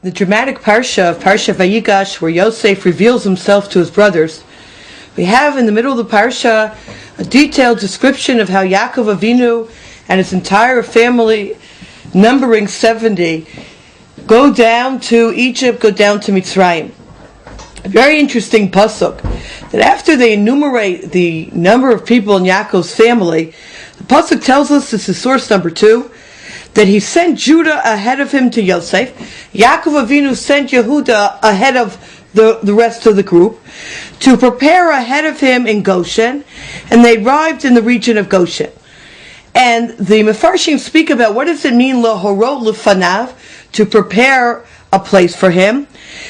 The dramatic Parsha of Parshat Vayigash, where Yosef reveals himself to his brothers, we have in the middle of the Parsha a detailed description of how Yaakov Avinu and his entire family, numbering 70, go down to Egypt, go down to Mitzrayim. A very interesting pasuk, that after they enumerate the number of people in Yaakov's family, the pasuk tells us, this is source number 2, that he sent Judah ahead of him to Yosef. Yaakov Avinu sent Yehuda ahead of the rest of the group to prepare ahead of him in Goshen, and they arrived in the region of Goshen. And the Mefarshim speak about what does it mean, lahorot lefanav, to prepare a place for him.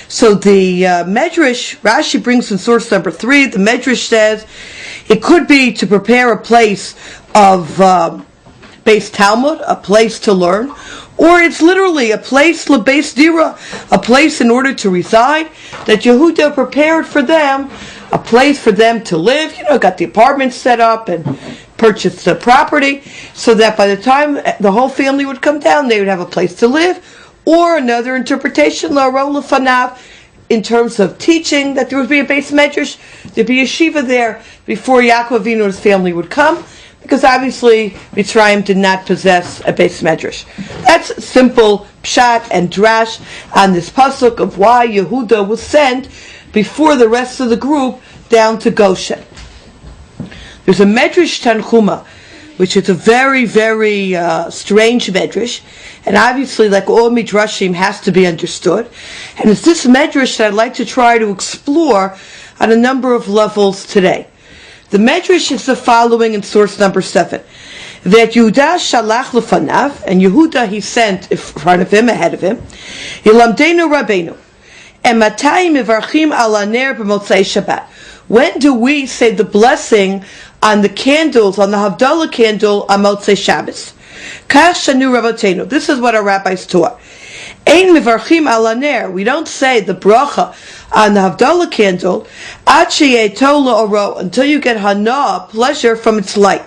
So the Medrash, Rashi brings in source number 3, the Medrash says it could be to prepare a place of Beis Talmud, a place to learn, or it's literally a place, lebeis dira, a place in order to reside, that Yehuda prepared for them, a place for them to live, got the apartment set up and purchased the property, so that by the time the whole family would come down, they would have a place to live. Or another interpretation, la'arol lefanav, in terms of teaching, that there would be a base medrash, there'd be a yeshiva there before Yaakov Avinu and his family would come, because obviously Mitzrayim did not possess a base medrash. That's simple pshat and drash on this pasuk of why Yehuda was sent before the rest of the group down to Goshen. There's a medrash Tanchuma, which is a very, very strange medrash, and obviously, like all midrashim, has to be understood. And it's this medrash that I'd like to try to explore on a number of levels today. The medrash is the following in source number 7. That Yehuda shalach lefanav, and Yehuda he sent in front of him, ahead of him, Yilamdenu Rabbeinu, and Matayim mivarchim ala ner b'motzei Shabbat. When do we say the blessing on the candles, on the Havdalah candle on Motzei Shabbos? Kach shanu Rabbeinu. This is what our rabbis taught. Ein mivarchim ala ner. We don't say the bracha on the Havdalah candle ad sheyeh tov la'oro, until you get hana, pleasure from its light.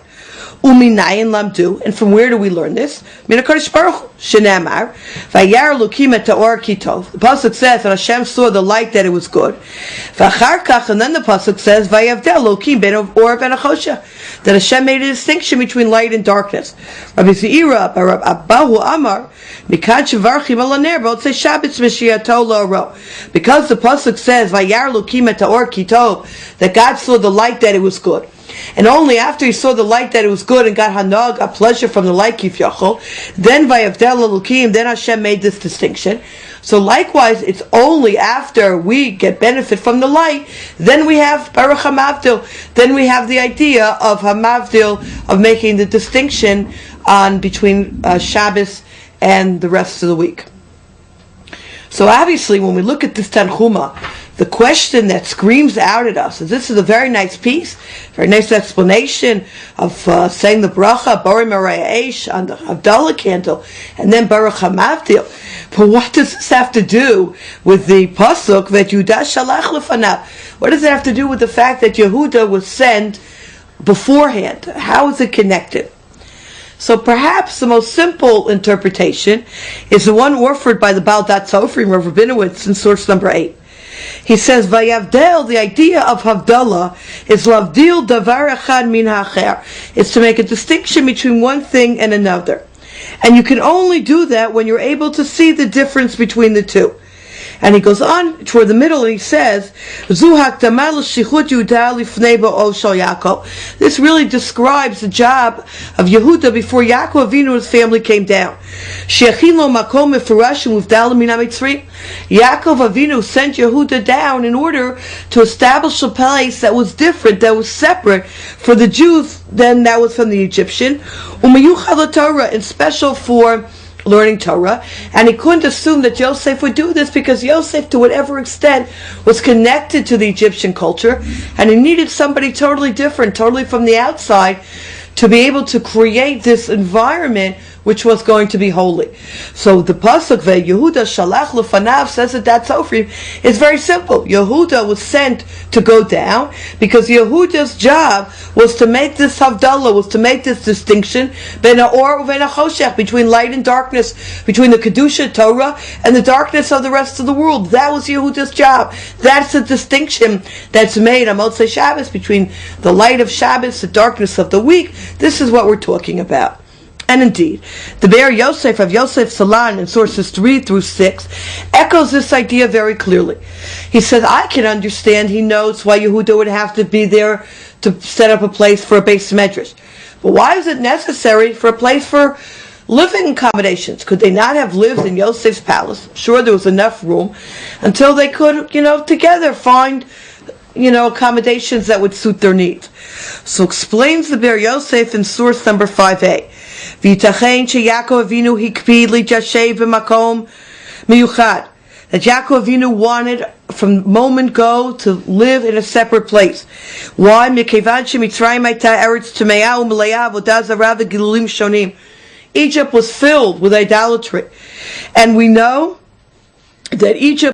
Uminayin lamdu, and from where do we learn this? Min HaKadosh Baruch Hu, Shenamar, Vayar Elokim et ha'or ki tov. The pasuk says that Hashem saw the light, that it was good. V'achar kach, and then the pasuk says Vayavdel Elokim ben or ben achosha, that Hashem made a distinction between light and darkness. Rabbi Zeira, Rabbi Abahu Amar, Mikad shevarchim ala ner b'otzei Shabbos m'shiyato la'oro. Because the pasuk says Vayar Elokim et ha'or ki tov, that God saw the light, that it was good. And only after he saw the light, that it was good, and got hanag, a pleasure from the light, kifyachol, then vayavdel elokim, then Hashem made this distinction. So likewise, it's only after we get benefit from the light, then we have baruch hamavdil, then we have the idea of hamavdil, of making the distinction on between Shabbos and the rest of the week. So obviously, when we look at this Tanchuma, the question that screams out at us is, this is a very nice piece, very nice explanation of saying the bracha, Bori Marei Eish, on the Havdalah candle, and then Baruch HaMavdil. But what does this have to do with the pasuk that Yehuda shalach lefanav? What does it have to do with the fact that Yehuda was sent beforehand? How is it connected? So perhaps the most simple interpretation is the one offered by the Baal Dat Sofrim, Rav Rabinowitz, in source number 8. He says, Vayavdel, the idea of Havdalah is lavdil davar echad min ha'acher. It's to make a distinction between one thing and another. And you can only do that when you're able to see the difference between the two. And he goes on toward the middle and he says, This really describes the job of Yehuda before Yaakov Avinu and his family came down. Yaakov Avinu sent Yehuda down in order to establish a place that was different, that was separate for the Jews than that was from the Egyptian, and special for learning Torah, and he couldn't assume that Yosef would do this, because Yosef, to whatever extent, was connected to the Egyptian culture, and he needed somebody totally different, totally from the outside, to be able to create this environment which was going to be holy. So the pasuk Yehuda shalach lefanav says that that's Ofrim. It's very simple. Yehuda was sent to go down because Yehuda's job was to make this havdalah, was to make this distinction ben ha'or uven ha'choshech, between light and darkness, between the kedusha Torah and the darkness of the rest of the world. That was Yehuda's job. That's the distinction that's made on Motzei Shabbos between the light of Shabbos, the darkness of the week. This is what we're talking about. And indeed, the Be'er Yosef of Yosef Salan in sources 3 through 6 echoes this idea very clearly. He says, I can understand, he notes, why Yehuda would have to be there to set up a place for a beis medrash. But why is it necessary for a place for living accommodations? Could they not have lived in Yosef's palace? Sure, there was enough room until they could, together find, accommodations that would suit their needs. So explains the Be'er Yosef in source number 5a. V'yitachen sheYaakov Avinu hikpid litashev b'makom miyuchad. That Yaakov Avinu wanted from moment go to live in a separate place. Why? Mikevan shemitzrayim hayta eretz tamea u'meleah avodah zarah v'gilulim shonim. Egypt was filled with idolatry, and we know that Egypt